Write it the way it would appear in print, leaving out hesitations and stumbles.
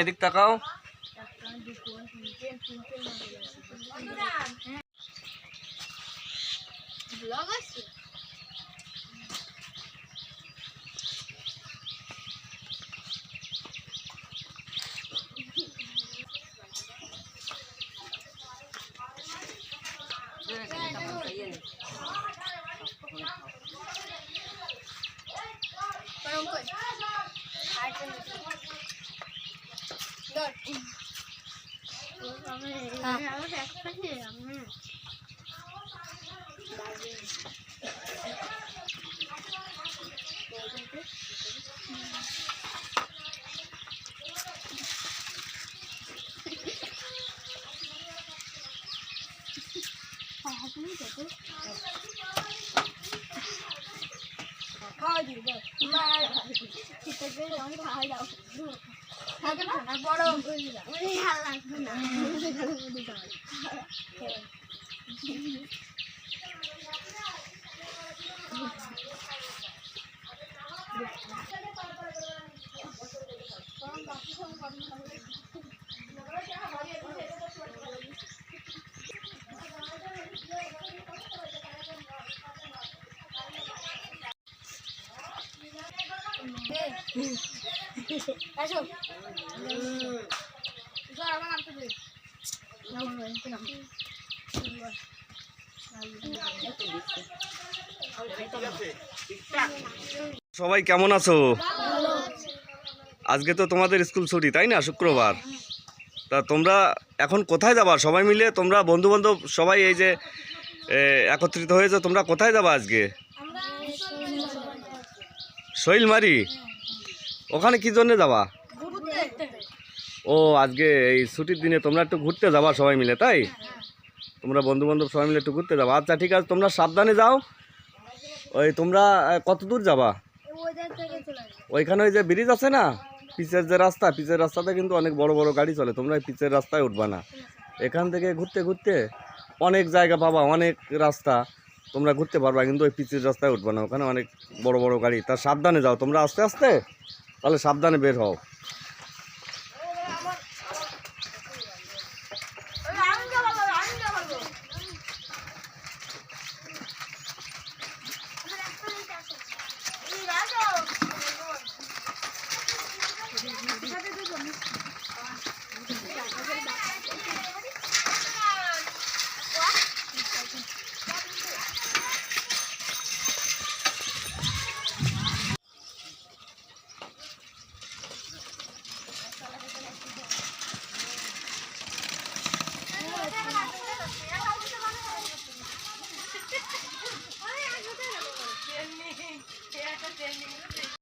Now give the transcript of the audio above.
এদিক তাকাও। সবাই কেমন আছো? আজকে তো তোমাদের স্কুল ছুটি, তাই না? শুক্রবার। তা তোমরা এখন কোথায় যাবা সবাই মিলে? তোমরা বন্ধু বান্ধব সবাই এই যে একত্রিত হয়েছে, তোমরা কোথায় যাবা আজকে? শৈলমারি। ওখানে কি জন্য যাবা? ও, আজকে এই ছুটির দিনে তোমরা একটু ঘুরতে যাবা সবাই মিলে, তাই? তোমরা বন্ধু বান্ধব সবাই মিলে একটু ঘুরতে যাবা। আচ্ছা ঠিক আছে, তোমরা সাবধানে যাও। ওই তোমরা কত দূর যাবা? ওইখানে ওই যে ব্রিজ আছে না, পিচের যে রাস্তা, পিচের রাস্তাতে কিন্তু অনেক বড় বড় গাড়ি চলে। তোমরা পিচের রাস্তায় উঠবা না। এখান থেকে ঘুরতে ঘুরতে অনেক জায়গা পাবা, অনেক রাস্তা তোমরা ঘুরতে পারবা, কিন্তু ওই পিচের রাস্তায় উঠবা না, ওখানে অনেক বড় বড় গাড়ি। তা সাবধানে যাও তোমরা, আস্তে আস্তে, তাহলে সাবধানে বের হও।